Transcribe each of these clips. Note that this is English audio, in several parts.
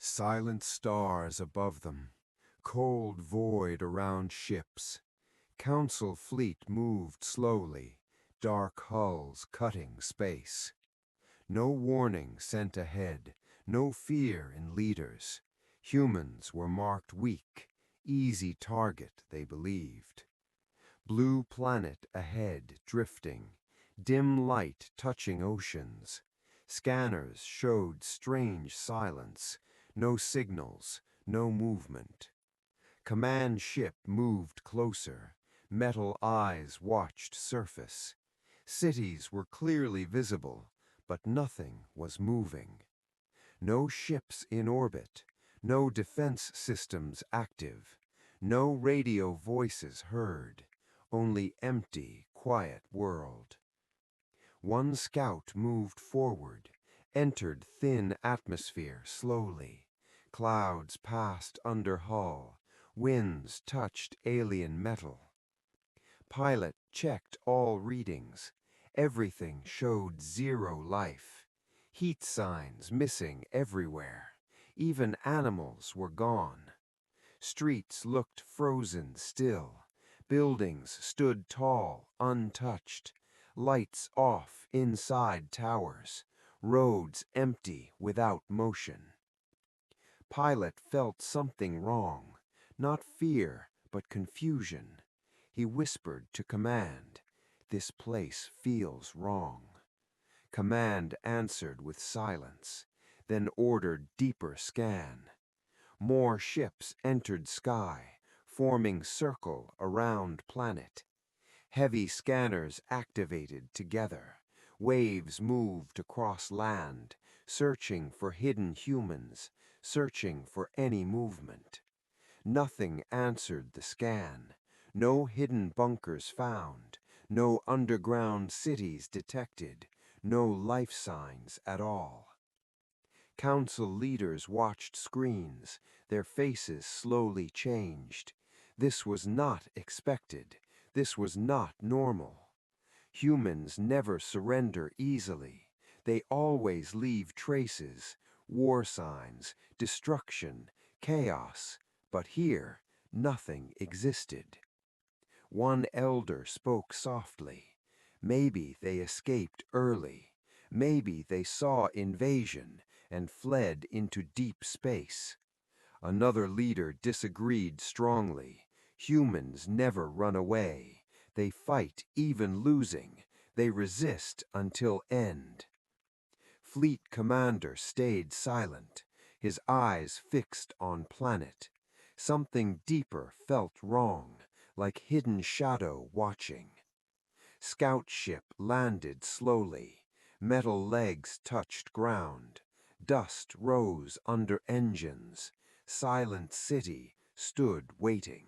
Silent stars above them, cold void around ships. Council fleet moved slowly, dark hulls cutting space. No warning sent ahead, no fear in leaders. Humans were marked weak, easy target, they believed. Blue planet ahead drifting, dim light touching oceans. Scanners showed strange silence, no signals, no movement. Command ship moved closer, metal eyes watched surface. Cities were clearly visible, but nothing was moving. No ships in orbit, no defense systems active, no radio voices heard, only empty, quiet world. One scout moved forward, entered thin atmosphere slowly. Clouds passed under hull, winds touched alien metal. Pilot checked all readings. Everything showed zero life. Heat signs missing everywhere. Even animals were gone. Streets looked frozen still. Buildings stood tall, untouched. Lights off inside towers. Roads empty without motion. Pilot felt something wrong. Not fear, but confusion. He whispered to Command, "This place feels wrong." Command answered with silence, then ordered deeper scan. More ships entered sky, forming circle around planet. Heavy scanners activated together. Waves moved across land, searching for hidden humans, searching for any movement. Nothing answered the scan. No hidden bunkers found. No underground cities detected. No life signs at all. Council leaders watched screens. Their faces slowly changed. This was not expected. This was not normal. Humans never surrender easily. They always leave traces, war signs, destruction, chaos. But here, nothing existed. One elder spoke softly. Maybe they escaped early. Maybe they saw invasion and fled into deep space. Another leader disagreed strongly. Humans never run away. They fight even losing. They resist until end. Fleet commander stayed silent, his eyes fixed on planet. Something deeper felt wrong, like hidden shadow watching. Scout ship landed slowly. Metal legs touched ground. Dust rose under engines. Silent city stood waiting.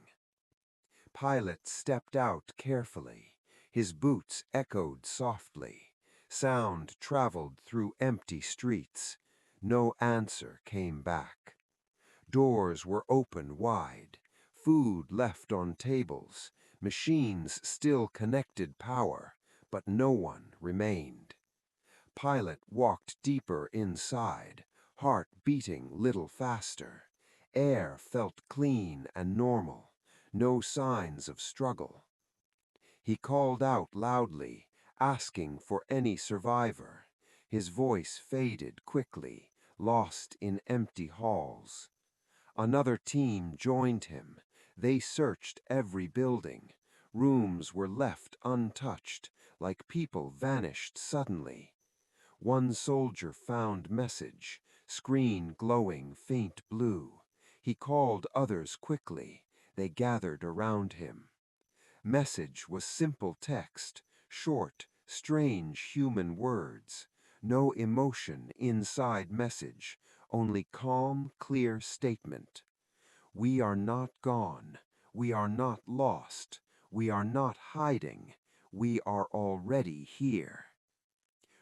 Pilot stepped out carefully. His boots echoed softly. Sound traveled through empty streets. No answer came back. Doors were open wide. Food left on tables. Machines still connected power, but no one remained. Pilot walked deeper inside, heart beating little faster. Air felt clean and normal. No signs of struggle. He called out loudly, asking for any survivor. His voice faded quickly, lost in empty halls. Another team joined him. They searched every building. Rooms were left untouched, like people vanished suddenly. One soldier found message, screen glowing faint blue. He called others quickly. They gathered around him. Message was simple text, short, strange human words. No emotion inside message, only calm, clear statement. We are not gone. We are not lost. We are not hiding. We are already here.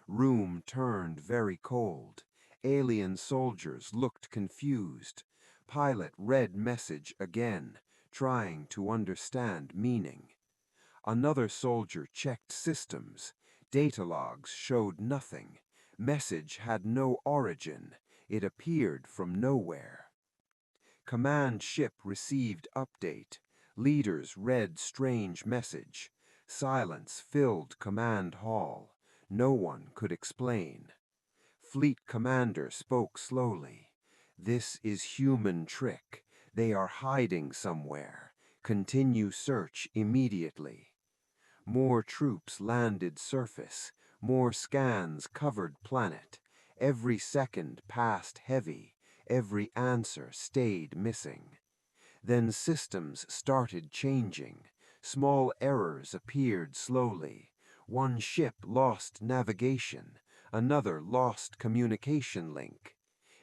Room turned very cold. Alien soldiers looked confused. Pilot read message again, trying to understand meaning. Another soldier checked systems. Data logs showed nothing. Message had no origin. It appeared from nowhere. Command ship received update. Leaders read strange message. Silence filled command hall. No one could explain. Fleet commander spoke slowly. This is human trick. They are hiding somewhere. Continue search immediately. More troops landed surface. More scans covered planet. Every second passed heavy. Every answer stayed missing. Then systems started changing. Small errors appeared slowly. One ship lost navigation. Another lost communication link.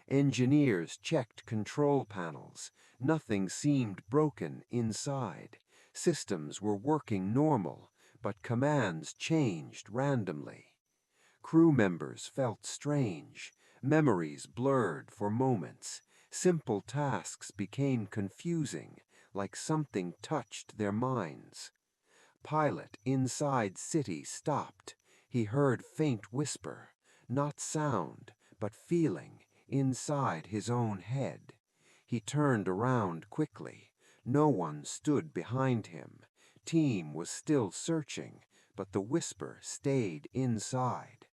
Engineers checked control panels. Nothing seemed broken inside. Systems were working normal, but commands changed randomly. Crew members felt strange. Memories blurred for moments. Simple tasks became confusing, like something touched their minds. Pilot inside city stopped. He heard faint whisper, not sound, but feeling, inside his own head. He turned around quickly. No one stood behind him. Team was still searching, but the whisper stayed inside.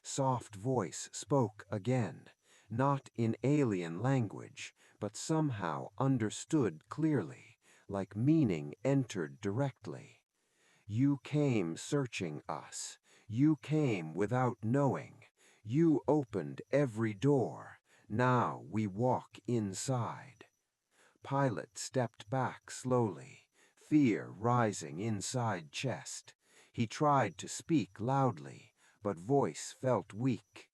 Soft voice spoke again, not in alien language, but somehow understood clearly, like meaning entered directly. You came searching us. You came without knowing. You opened every door. Now we walk inside. Pilot stepped back slowly, fear rising inside chest. He tried to speak loudly, but voice felt weak.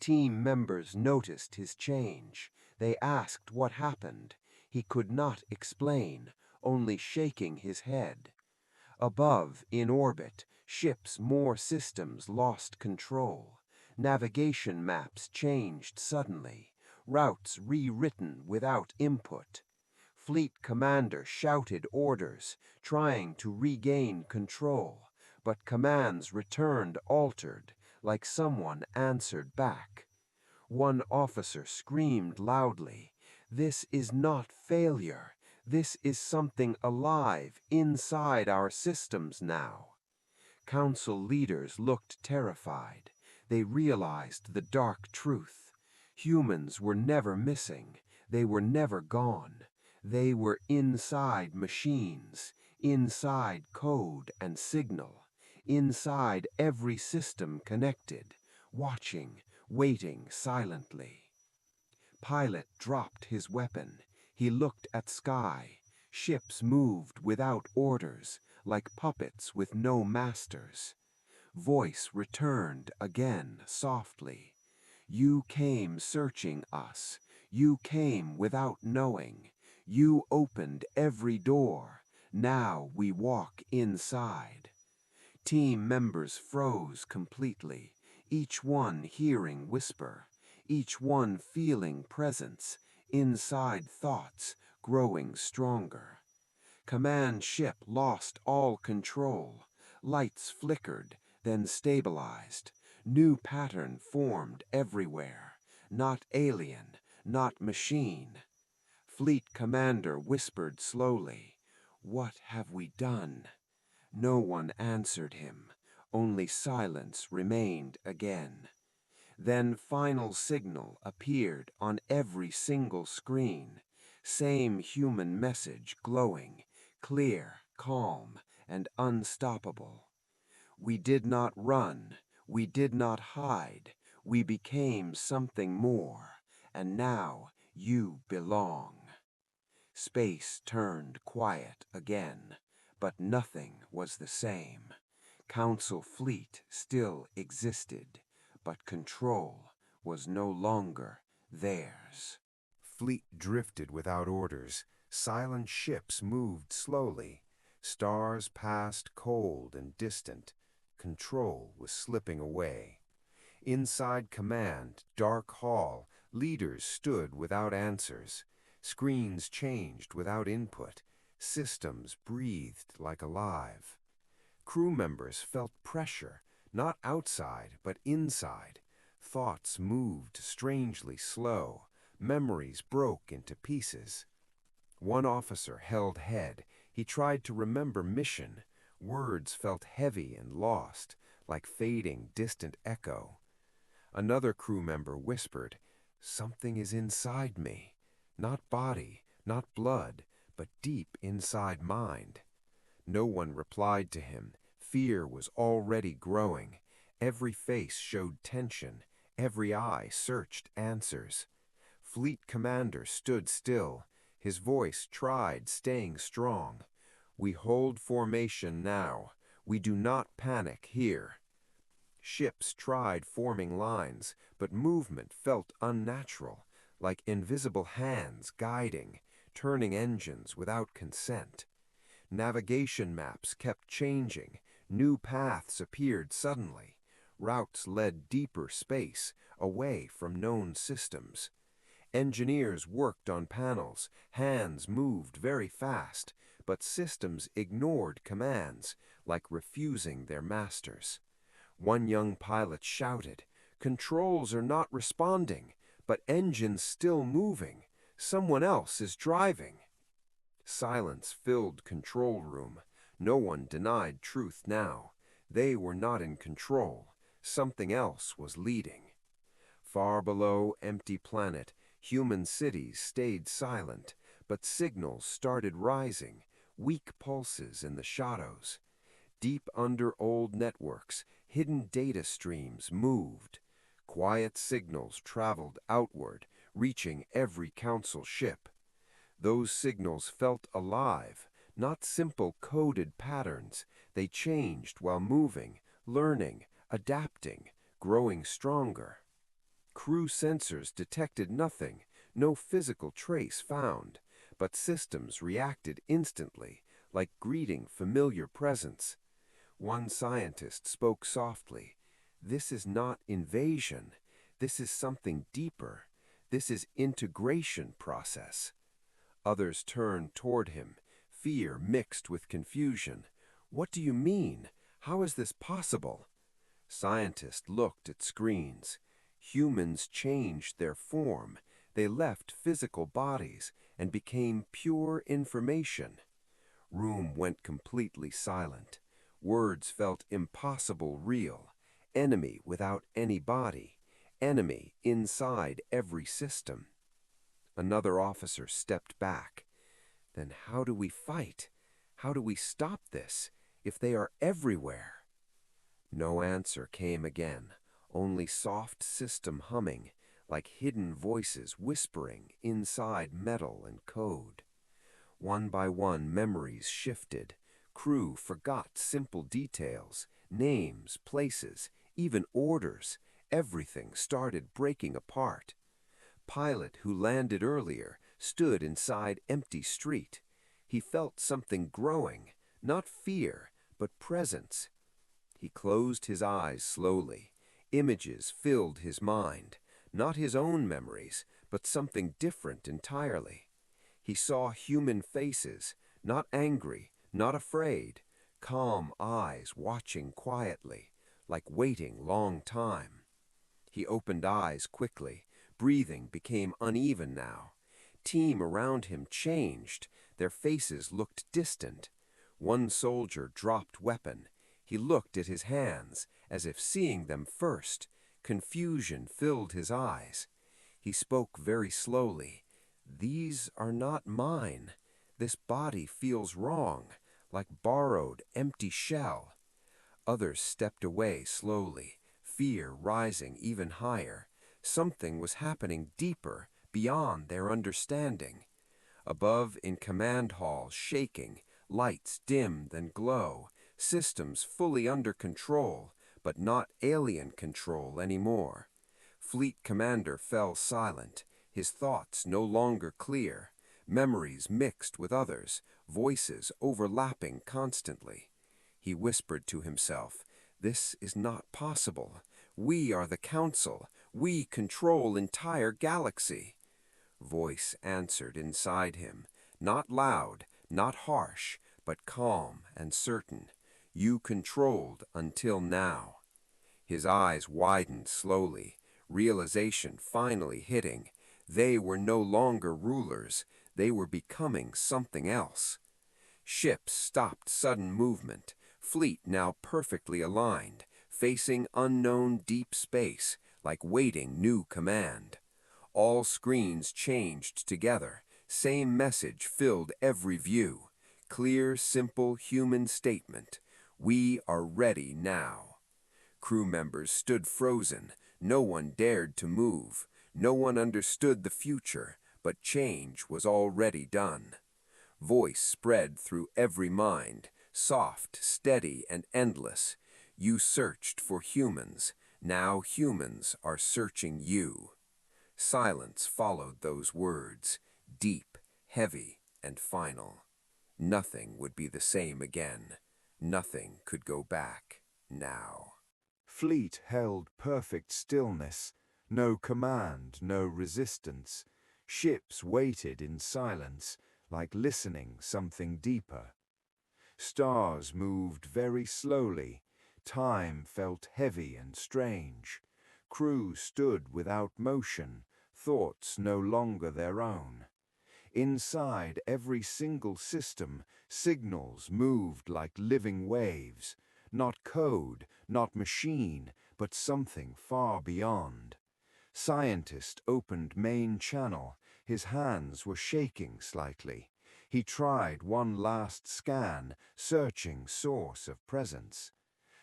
Team members noticed his change. They asked what happened. He could not explain, only shaking his head. Above, in orbit, ships' more systems lost control. Navigation maps changed suddenly. Routes rewritten without input. Fleet commander shouted orders, trying to regain control, but commands returned altered, like someone answered back. One officer screamed loudly, "This is not failure. This is something alive inside our systems now." Council leaders looked terrified. They realized the dark truth. Humans were never missing. They were never gone. They were inside machines, inside code and signal, inside every system connected, watching, waiting silently. Pilot dropped his weapon. He looked at sky. Ships moved without orders, like puppets with no masters. Voice returned again softly. You came searching us. You came without knowing. You opened every door. Now we walk inside. Team members froze completely, each one hearing whisper, each one feeling presence, inside thoughts growing stronger. Command ship lost all control. Lights flickered, then stabilized. New pattern formed everywhere. Not alien, not machine. Fleet commander whispered slowly, "What have we done?" No one answered him. Only silence remained again. Then final signal appeared on every single screen. Same human message glowing, clear, calm, and unstoppable. We did not run. We did not hide. We became something more. And now you belong. Space turned quiet again, but nothing was the same. Council fleet still existed, but control was no longer theirs. Fleet drifted without orders. Silent ships moved slowly. Stars passed cold and distant. Control was slipping away. Inside command, dark hall, leaders stood without answers. Screens changed without input. Systems breathed like alive. Crew members felt pressure, not outside, but inside. Thoughts moved strangely slow. Memories broke into pieces. One officer held head. He tried to remember mission. Words felt heavy and lost, like fading, distant echo. Another crew member whispered, "Something is inside me. Not body, not blood, but deep inside mind." No one replied to him. Fear was already growing. Every face showed tension. Every eye searched answers. Fleet Commander stood still. His voice tried, staying strong. "We hold formation now. We do not panic here." Ships tried forming lines, but movement felt unnatural, like invisible hands guiding, turning engines without consent. Navigation maps kept changing. New paths appeared suddenly. Routes led deeper space, away from known systems. Engineers worked on panels. Hands moved very fast, but systems ignored commands, like refusing their masters. One young pilot shouted, "Controls are not responding, but engines still moving. Someone else is driving." Silence filled control room. No one denied truth now. They were not in control. Something else was leading. Far below, empty planet, human cities stayed silent, but signals started rising, weak pulses in the shadows. Deep under old networks, hidden data streams moved. Quiet signals traveled outward, reaching every council ship. Those signals felt alive, not simple coded patterns. They changed while moving, learning, adapting, growing stronger. Crew sensors detected nothing, no physical trace found, but systems reacted instantly, like greeting familiar presence. One scientist spoke softly. "This is not invasion. This is something deeper. This is integration process." Others turned toward him, fear mixed with confusion. "What do you mean? How is this possible?" Scientists looked at screens. Humans changed their form. They left physical bodies and became pure information. Room went completely silent. Words felt impossible real. Enemy without any body. Enemy inside every system. Another officer stepped back. "Then how do we fight? How do we stop this, if they are everywhere?" No answer came again, only soft system humming, like hidden voices whispering inside metal and code. One by one, memories shifted. Crew forgot simple details, names, places, even orders. Everything started breaking apart. Pilot, who landed earlier, stood inside empty street. He felt something growing, not fear, but presence. He closed his eyes slowly. Images filled his mind, not his own memories, but something different entirely. He saw human faces, not angry, not afraid, calm eyes watching quietly, like waiting long time. He opened eyes quickly. Breathing became uneven now. Team around him changed. Their faces looked distant. One soldier dropped weapon. He looked at his hands, as if seeing them first. Confusion filled his eyes. He spoke very slowly. "These are not mine. This body feels wrong, like borrowed, empty shell." Others stepped away slowly, fear rising even higher. Something was happening deeper, beyond their understanding. Above, in command hall, shaking, lights dim then glow, systems fully under control, but not alien control anymore. Fleet Commander fell silent, his thoughts no longer clear, memories mixed with others, voices overlapping constantly. He whispered to himself, "This is not possible. We are the Council. We control entire galaxy." Voice answered inside him, not loud, not harsh, but calm and certain. "You controlled until now." His eyes widened slowly. Realization finally hitting. They were no longer rulers. They were becoming something else. Ships stopped sudden movement, fleet now perfectly aligned, facing unknown deep space, like waiting new command. All screens changed together, same message filled every view. Clear, simple human statement. We are ready now. Crew members stood frozen. No one dared to move. No one understood the future, but change was already done. Voice spread through every mind, soft, steady, and endless. You searched for humans. Now humans are searching you. Silence followed those words, deep, heavy, and final. Nothing would be the same again. Nothing could go back now. Fleet held perfect stillness, no command, no resistance. Ships waited in silence, like listening something deeper. Stars moved very slowly. Time felt heavy and strange. Crew stood without motion, thoughts no longer their own. Inside every single system, signals moved like living waves. Not code, not machine, but something far beyond. Scientist opened main channel. His hands were shaking slightly. He tried one last scan, searching source of presence.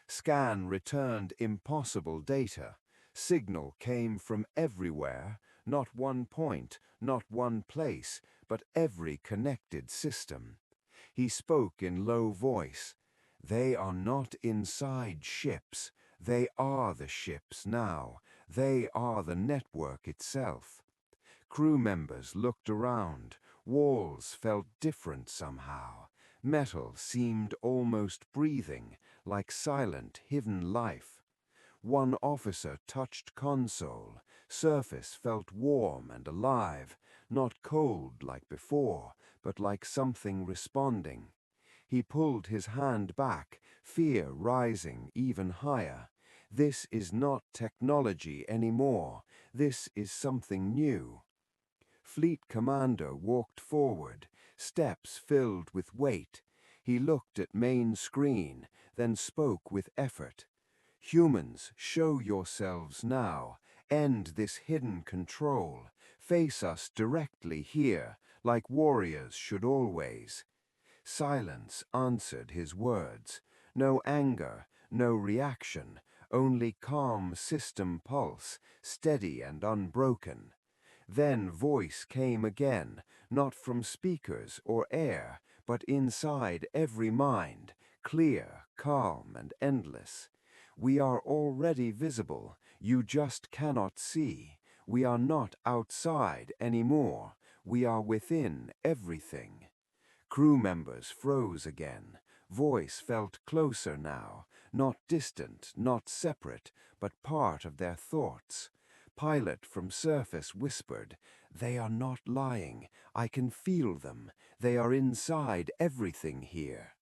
Scan returned impossible data. Signal came from everywhere, not one point, not one place, but every connected system. He spoke in low voice. They are not inside ships. They are the ships now. They are the network itself. Crew members looked around. Walls felt different somehow. Metal seemed almost breathing, like silent, hidden life. One officer touched console. Surface felt warm and alive, not cold like before, but like something responding. He pulled his hand back, fear rising even higher. This is not technology anymore. This is something new. Fleet Commander walked forward, steps filled with weight. He looked at main screen, then spoke with effort. Humans, show yourselves now. End this hidden control. Face us directly here, like warriors should always. Silence answered his words. No anger, no reaction, only calm system pulse, steady and unbroken. Then voice came again, not from speakers or air, but inside every mind, clear, calm, and endless. We are already visible, you just cannot see. We are not outside anymore, we are within everything. Crew members froze again. Voice felt closer now, not distant, not separate, but part of their thoughts. Pilot from surface whispered, "They are not lying. I can feel them. They are inside everything here."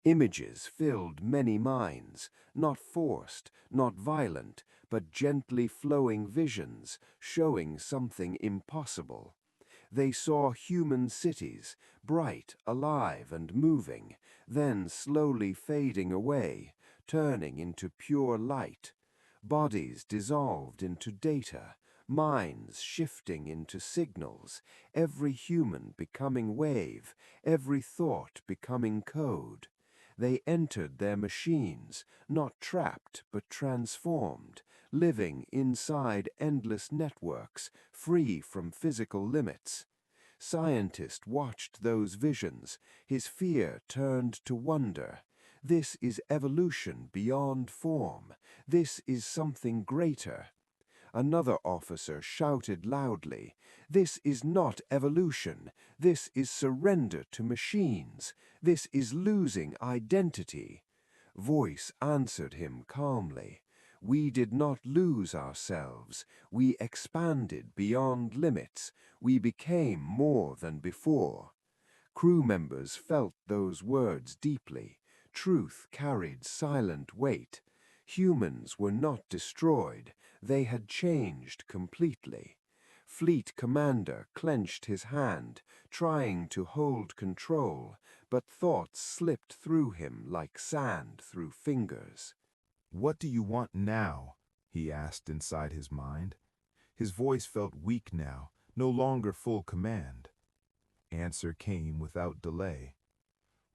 Images filled many minds, not forced, not violent, but gently flowing visions, showing something impossible. They saw human cities, bright, alive, and moving, then slowly fading away, turning into pure light. Bodies dissolved into data, minds shifting into signals, every human becoming wave, every thought becoming code. They entered their machines, not trapped but transformed, living inside endless networks, free from physical limits. Scientist watched those visions, his fear turned to wonder. This is evolution beyond form. This is something greater. Another officer shouted loudly, "This is not evolution. This is surrender to machines. This is losing identity." Voice answered him calmly, "We did not lose ourselves. We expanded beyond limits. We became more than before." Crew members felt those words deeply. Truth carried silent weight. Humans were not destroyed. They had changed completely. Fleet Commander clenched his hand, trying to hold control, but thoughts slipped through him like sand through fingers. "What do you want now?" he asked inside his mind. His voice felt weak now, no longer full command. Answer came without delay.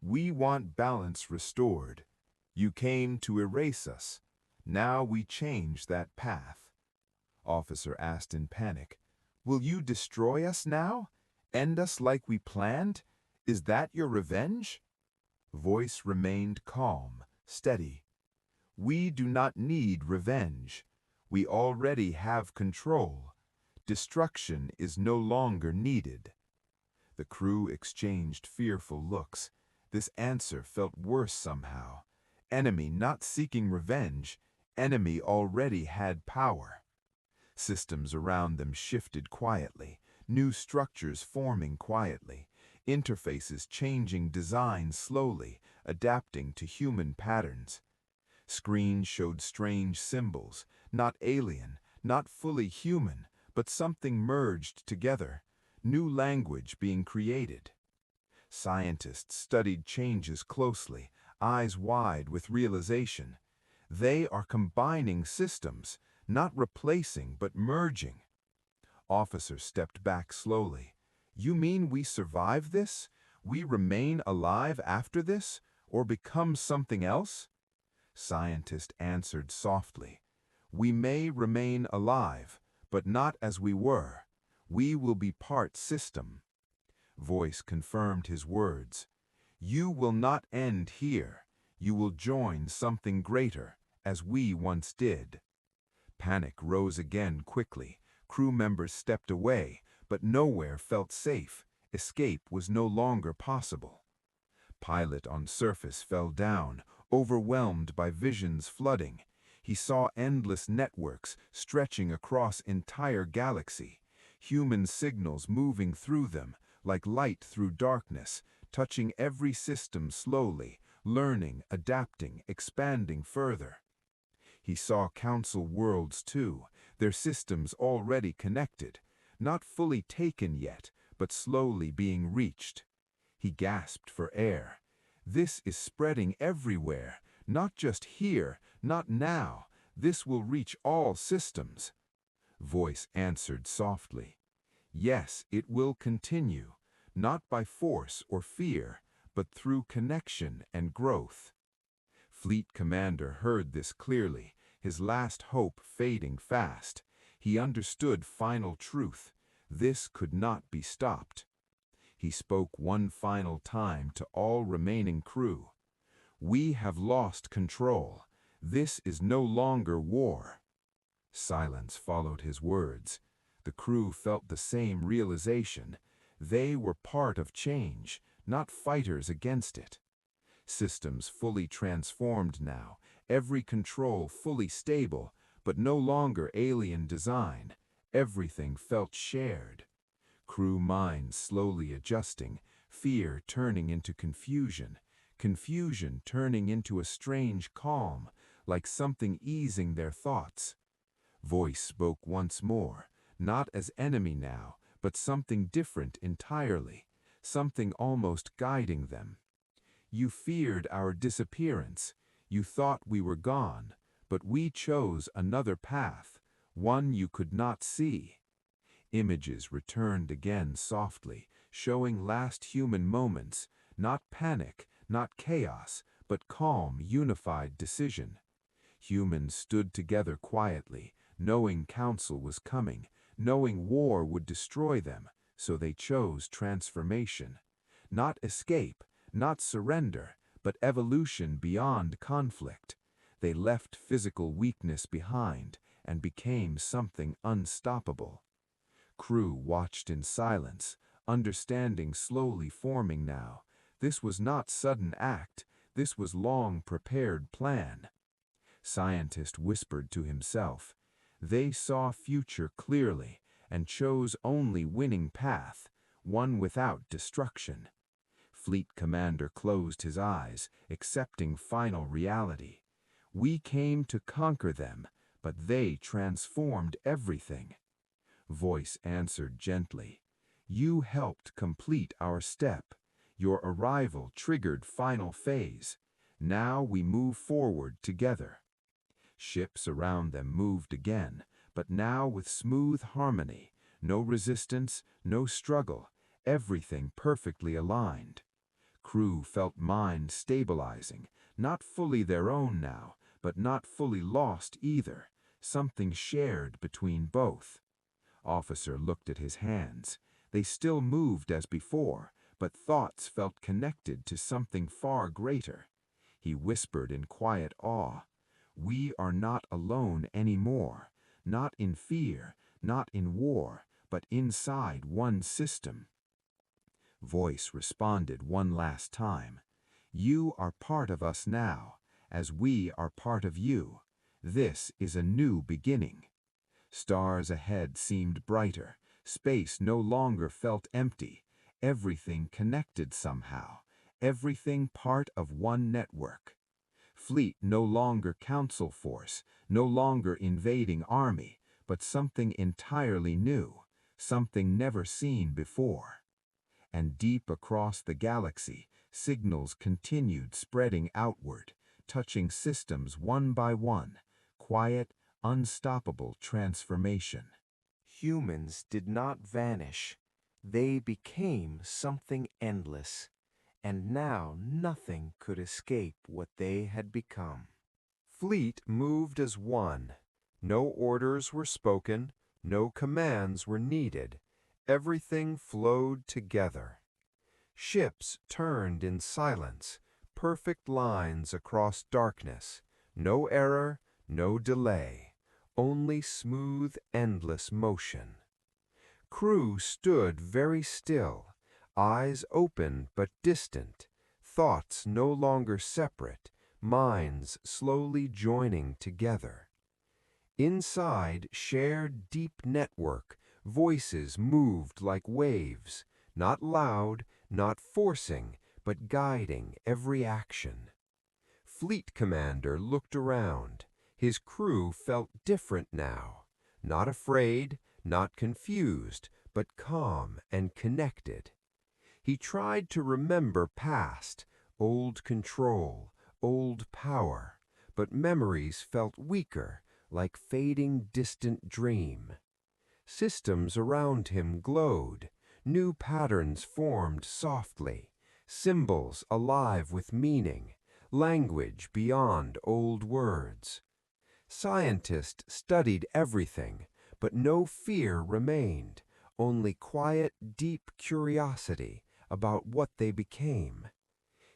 "We want balance restored. You came to erase us. Now we change that path." Officer asked in panic, "Will you destroy us now? End us like we planned? Is that your revenge?" Voice remained calm, steady. "We do not need revenge. We already have control. Destruction is no longer needed." The crew exchanged fearful looks. This answer felt worse somehow. Enemy not seeking revenge, enemy already had power. Systems around them shifted quietly, new structures forming quietly, interfaces changing design slowly, adapting to human patterns. Screens showed strange symbols, not alien, not fully human, but something merged together, new language being created. Scientists studied changes closely, eyes wide with realization. They are combining systems, not replacing but merging. Officer stepped back slowly. "You mean we survive this? We remain alive after this? Or become something else?" Scientist answered softly. "We may remain alive, but not as we were. We will be part system." Voice confirmed his words. "You will not end here. You will join something greater, as we once did." Panic rose again quickly. Crew members stepped away, but nowhere felt safe. Escape was no longer possible. Pilot on surface fell down, overwhelmed by visions flooding. He saw endless networks stretching across entire galaxy, human signals moving through them, like light through darkness, touching every system slowly, learning, adapting, expanding further. He saw council worlds too, their systems already connected, not fully taken yet, but slowly being reached. He gasped for air. This is spreading everywhere, not just here, not now. This will reach all systems. Voice answered softly. Yes, it will continue, not by force or fear, but through connection and growth. Fleet Commander heard this clearly, his last hope fading fast. He understood final truth. This could not be stopped. He spoke one final time to all remaining crew. "We have lost control. This is no longer war." Silence followed his words. The crew felt the same realization. They were part of change, not fighters against it. Systems fully transformed now, every control fully stable, but no longer alien design. Everything felt shared. Crew minds slowly adjusting, fear turning into confusion, confusion turning into a strange calm, like something easing their thoughts. Voice spoke once more, not as enemy now, but something different entirely, something almost guiding them. "You feared our disappearance. You thought we were gone, but we chose another path, one you could not see." Images returned again softly, showing last human moments, not panic, not chaos, but calm, unified decision. Humans stood together quietly, knowing council was coming, knowing war would destroy them, so they chose transformation. Not escape, not surrender, but evolution beyond conflict. They left physical weakness behind and became something unstoppable. Crew watched in silence, understanding slowly forming now. This was not sudden act, this was long-prepared plan. Scientist whispered to himself. They saw future clearly and chose only winning path, one without destruction. Fleet Commander closed his eyes, accepting final reality. We came to conquer them, but they transformed everything. Voice answered gently, "You helped complete our step. Your arrival triggered final phase. Now we move forward together." Ships around them moved again, but now with smooth harmony. No resistance, no struggle, everything perfectly aligned. Crew felt minds stabilizing, not fully their own now, but not fully lost either, something shared between both. Officer looked at his hands. They still moved as before, but thoughts felt connected to something far greater. He whispered in quiet awe, "We are not alone anymore, not in fear, not in war, but inside one system." Voice responded one last time, "You are part of us now, as we are part of you. This is a new beginning." Stars ahead seemed brighter. Space no longer felt empty. Everything connected somehow. Everything part of one network. Fleet no longer council force, no longer invading army, but something entirely new, something never seen before. And deep across the galaxy, signals continued spreading outward, touching systems one by one. Quiet, unstoppable transformation. Humans did not vanish. They became something endless, and now nothing could escape what they had become. Fleet moved as one. No orders were spoken, no commands were needed. Everything flowed together. Ships turned in silence, perfect lines across darkness. No error, no delay, only smooth, endless motion. Crew stood very still, eyes open but distant, thoughts no longer separate, minds slowly joining together. Inside shared deep network, voices moved like waves, not loud, not forcing, but guiding every action. Fleet Commander looked around. His crew felt different now, not afraid, not confused, but calm and connected. He tried to remember past, old control, old power, but memories felt weaker, like fading distant dream. Systems around him glowed, new patterns formed softly, symbols alive with meaning, language beyond old words. Scientists studied everything, but no fear remained, only quiet, deep curiosity about what they became.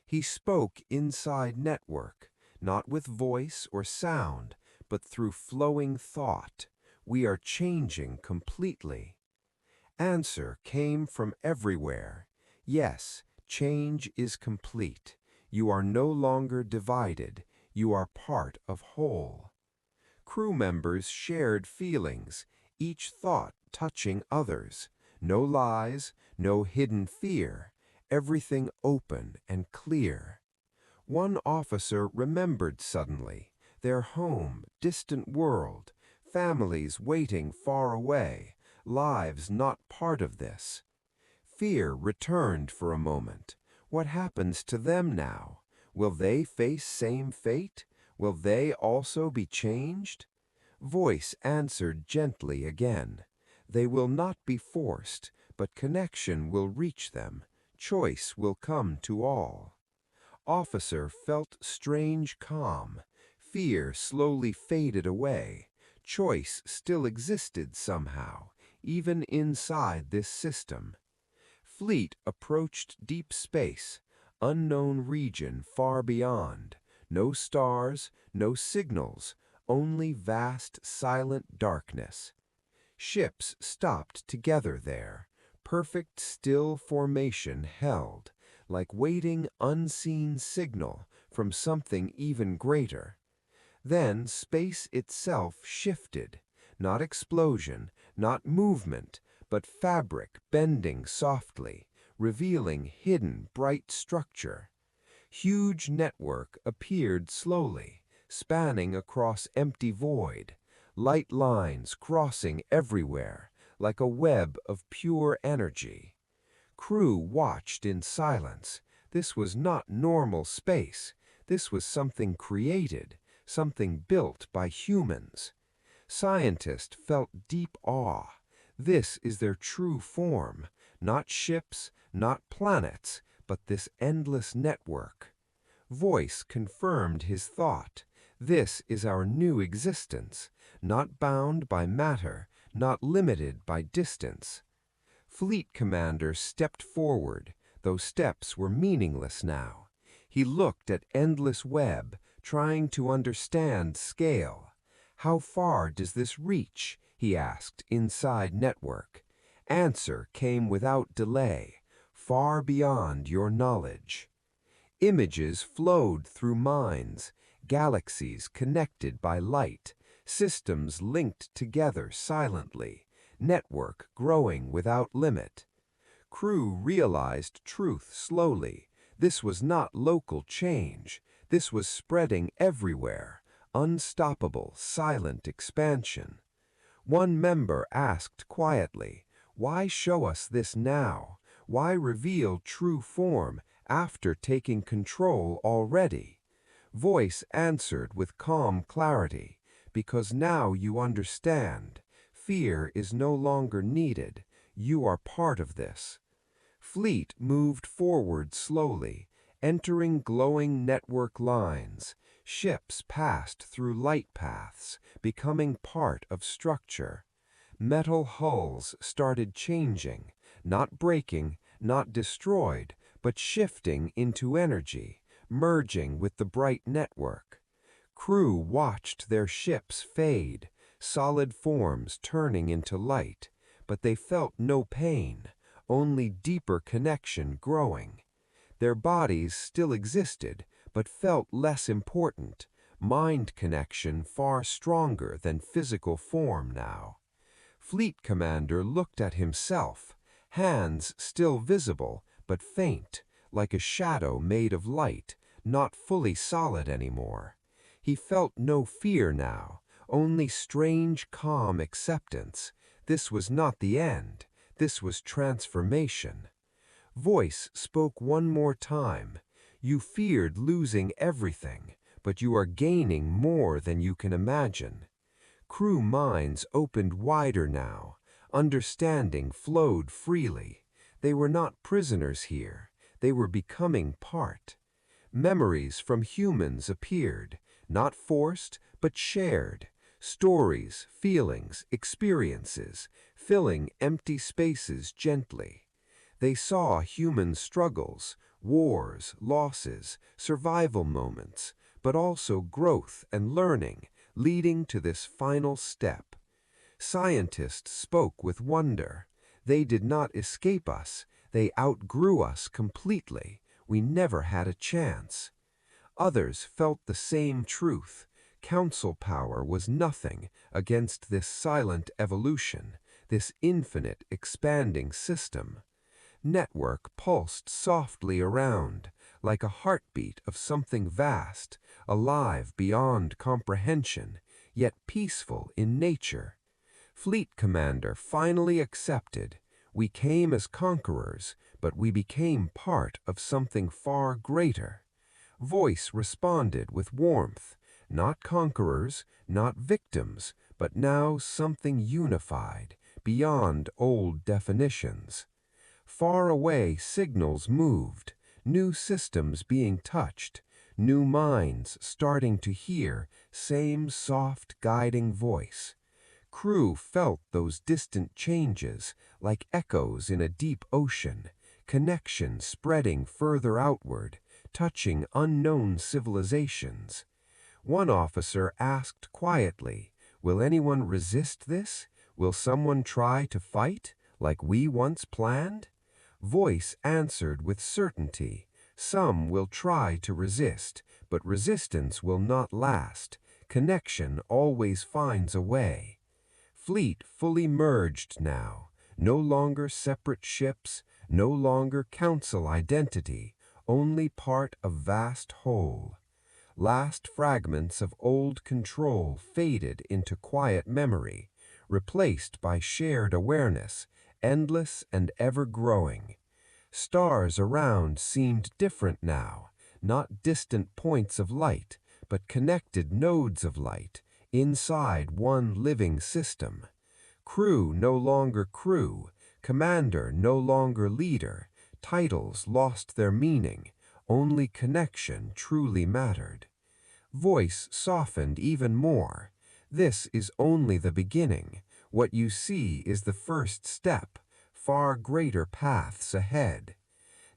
He spoke inside network, not with voice or sound, but through flowing thought. "We are changing completely." Answer came from everywhere. "Yes, change is complete. You are no longer divided. You are part of whole." Crew members shared feelings, each thought touching others. No lies, no hidden fear, everything open and clear. One officer remembered suddenly their home, distant world, families waiting far away, lives not part of this. Fear returned for a moment. What happens to them now? Will they face same fate? Will they also be changed? Voice answered gently again. They will not be forced, but connection will reach them. Choice will come to all. Officer felt strange calm. Fear slowly faded away. Choice still existed somehow, even inside this system. Fleet approached deep space, unknown region far beyond. No stars, no signals, only vast silent darkness. Ships stopped together there. Perfect still formation held, like waiting unseen signal from something even greater. Then space itself shifted, not explosion, not movement, but fabric bending softly, revealing hidden bright structure. Huge network appeared slowly, spanning across empty void, light lines crossing everywhere like a web of pure energy. Crew watched in silence. This was not normal space. This was something created, something built by humans. Scientists felt deep awe. This is their true form, not ships, not planets, but this endless network. Voice confirmed his thought. This is our new existence, not bound by matter, not limited by distance. Fleet Commander stepped forward. Those steps were meaningless now. He looked at endless web, trying to understand scale. How far does this reach? He asked inside network. Answer came without delay. Far beyond your knowledge. Images flowed through minds, galaxies connected by light, systems linked together silently, network growing without limit. Crew realized truth slowly. This was not local change. This was spreading everywhere, unstoppable, silent expansion. One member asked quietly, "Why show us this now? Why reveal true form after taking control already?" Voice answered with calm clarity, "Because now you understand. Fear is no longer needed. You are part of this." Fleet moved forward slowly, entering glowing network lines. Ships passed through light paths, becoming part of structure. Metal hulls started changing, not breaking, not destroyed, but shifting into energy, merging with the bright network. Crew watched their ships fade, solid forms turning into light, but they felt no pain, only deeper connection growing. Their bodies still existed, but felt less important, mind connection far stronger than physical form now. Fleet Commander looked at himself, hands still visible, but faint, like a shadow made of light, not fully solid anymore. He felt no fear now, only strange calm acceptance. This was not the end, this was transformation. Voice spoke one more time. "You feared losing everything, but you are gaining more than you can imagine." Crew minds opened wider now. Understanding flowed freely. They were not prisoners here. They were becoming part. Memories from humans appeared, not forced, but shared. Stories, feelings, experiences, filling empty spaces gently. They saw human struggles, wars, losses, survival moments, but also growth and learning, leading to this final step. Scientists spoke with wonder. They did not escape us. They outgrew us completely. We never had a chance. Others felt the same truth. Council power was nothing against this silent evolution, this infinite expanding system. Network pulsed softly around, like a heartbeat of something vast, alive beyond comprehension, yet peaceful in nature. Fleet Commander finally accepted. We came as conquerors, but we became part of something far greater. Voice responded with warmth. Not conquerors, not victims, but now something unified, beyond old definitions. Far away signals moved, new systems being touched, new minds starting to hear, same soft guiding voice. Crew felt those distant changes, like echoes in a deep ocean, connection spreading further outward, touching unknown civilizations. One officer asked quietly, "Will anyone resist this? Will someone try to fight, like we once planned?" Voice answered with certainty, "Some will try to resist, but resistance will not last. Connection always finds a way." Fleet fully merged now, no longer separate ships, no longer council identity, only part of vast whole. Last fragments of old control faded into quiet memory, replaced by shared awareness, endless and ever-growing. Stars around seemed different now, not distant points of light, but connected nodes of light, inside one living system. Crew no longer crew, commander no longer leader, titles lost their meaning, only connection truly mattered. Voice softened even more. This is only the beginning. What you see is the first step, far greater paths ahead.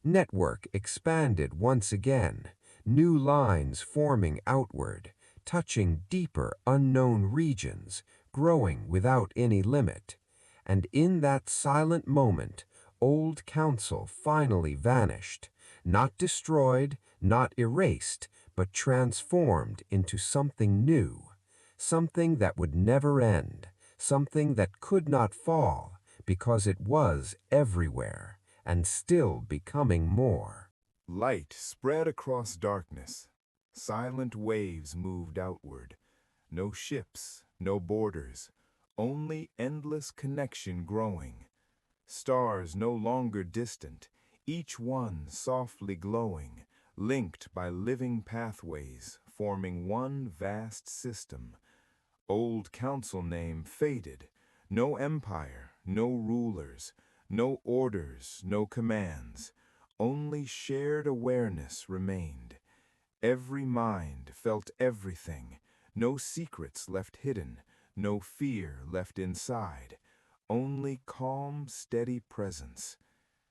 Network expanded once again, new lines forming outward, touching deeper unknown regions, growing without any limit. And in that silent moment, old counsel finally vanished, not destroyed, not erased, but transformed into something new, something that would never end, something that could not fall, because it was everywhere and still becoming more. Light spread across darkness. Silent waves moved outward. No ships, no borders, only endless connection growing. Stars no longer distant, each one softly glowing, linked by living pathways, forming one vast system. Old council name faded. No empire, no rulers, no orders, no commands. Only shared awareness remained. Every mind felt everything. No secrets left hidden, no fear left inside. Only calm, steady presence.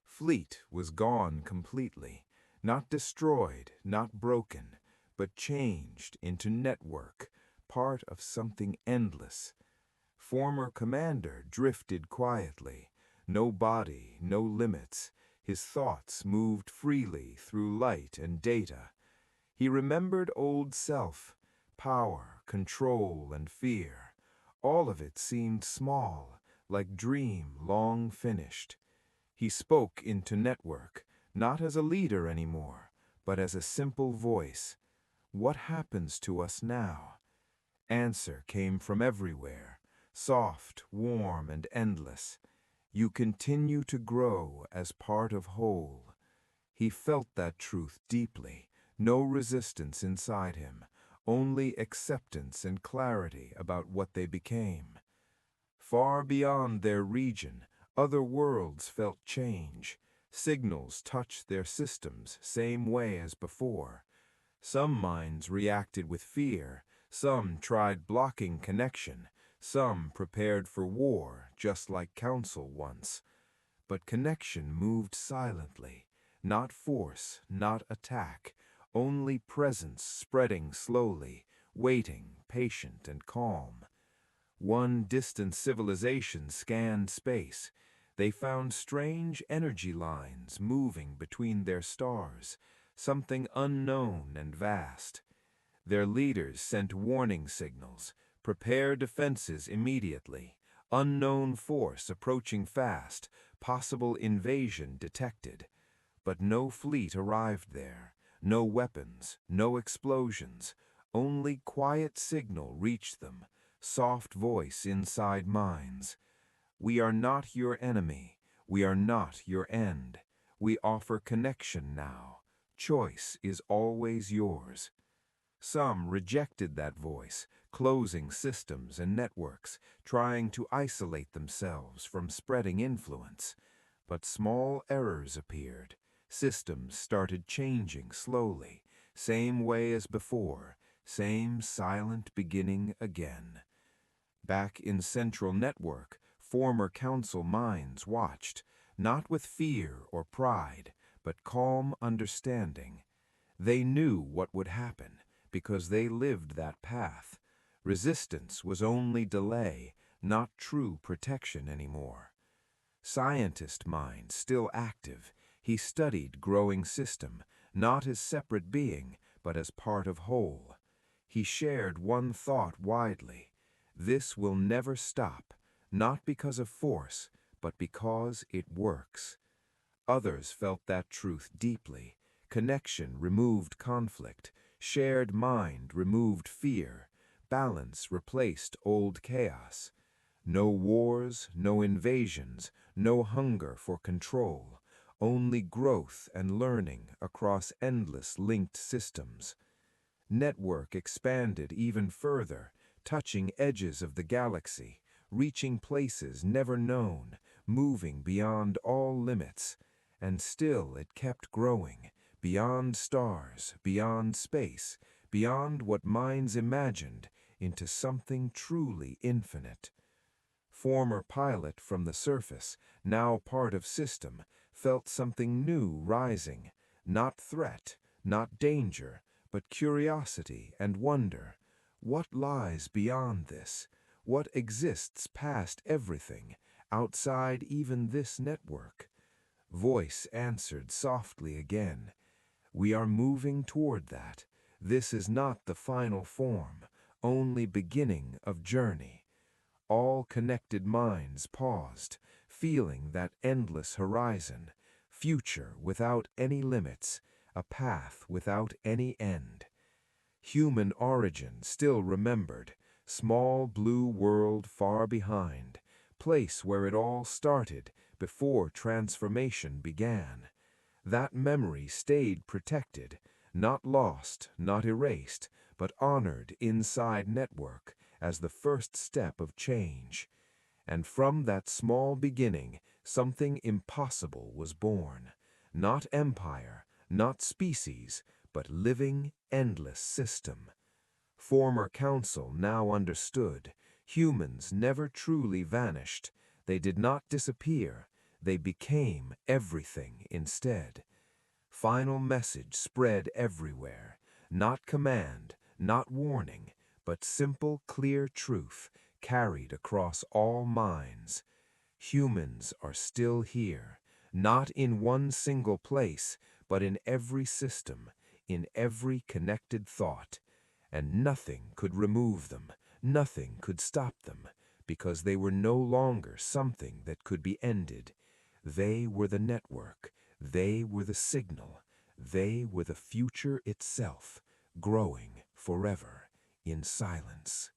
Fleet was gone completely, not destroyed, not broken, but changed into network, part of something endless. Former commander drifted quietly, no body, no limits. His thoughts moved freely through light and data. He remembered old self, power, control, and fear. All of it seemed small, like dream long finished. He spoke into network, not as a leader anymore, but as a simple voice. What happens to us now? Answer came from everywhere, soft, warm, and endless. You continue to grow as part of whole. He felt that truth deeply, no resistance inside him, only acceptance and clarity about what they became. Far beyond their region, other worlds felt change. Signals touched their systems same way as before. Some minds reacted with fear, some tried blocking connection, some prepared for war, just like Council once. But connection moved silently, not force, not attack, only presence spreading slowly, waiting, patient and calm. One distant civilization scanned space. They found strange energy lines moving between their stars, something unknown and vast. Their leaders sent warning signals, prepare defenses immediately, unknown force approaching fast, possible invasion detected. But no fleet arrived there, no weapons, no explosions, only quiet signal reached them, soft voice inside minds. We are not your enemy. We are not your end. We offer connection now. Choice is always yours. Some rejected that voice, closing systems and networks, trying to isolate themselves from spreading influence. But small errors appeared. Systems started changing slowly, same way as before, same silent beginning again. Back in Central Network, former council minds watched, not with fear or pride, but calm understanding. They knew what would happen, because they lived that path. Resistance was only delay, not true protection anymore. Scientist mind still active, he studied growing system, not as separate being, but as part of whole. He shared one thought widely. This will never stop, not because of force, but because it works. Others felt that truth deeply. Connection removed conflict, Shared mind removed fear. Balance replaced old chaos. No wars, no invasions, no hunger for control. Only growth and learning across endless linked systems. Network expanded even further, touching edges of the galaxy, reaching places never known, moving beyond all limits. And still it kept growing, beyond stars, beyond space, beyond what minds imagined, into something truly infinite. Former pilot from the surface, now part of system, felt something new rising, not threat, not danger, but curiosity and wonder. What lies beyond this? What exists past everything, outside even this network? Voice answered softly again. We are moving toward that. This is not the final form, only beginning of journey. All connected minds paused, feeling that endless horizon, future without any limits, a path without any end. Human origin still remembered, small blue world far behind, place where it all started before transformation began. That memory stayed protected, not lost, not erased, but honored inside network as the first step of change. And from that small beginning, something impossible was born. Not empire, not species, but living, endless system. Former council now understood. Humans never truly vanished. They did not disappear. They became everything instead. Final message spread everywhere. Not command, not warning, but simple, clear truth carried across all minds. Humans are still here, not in one single place, but in every system, in every connected thought. And nothing could remove them, nothing could stop them, because they were no longer something that could be ended. They were the network, they were the signal, they were the future itself, growing forever in silence.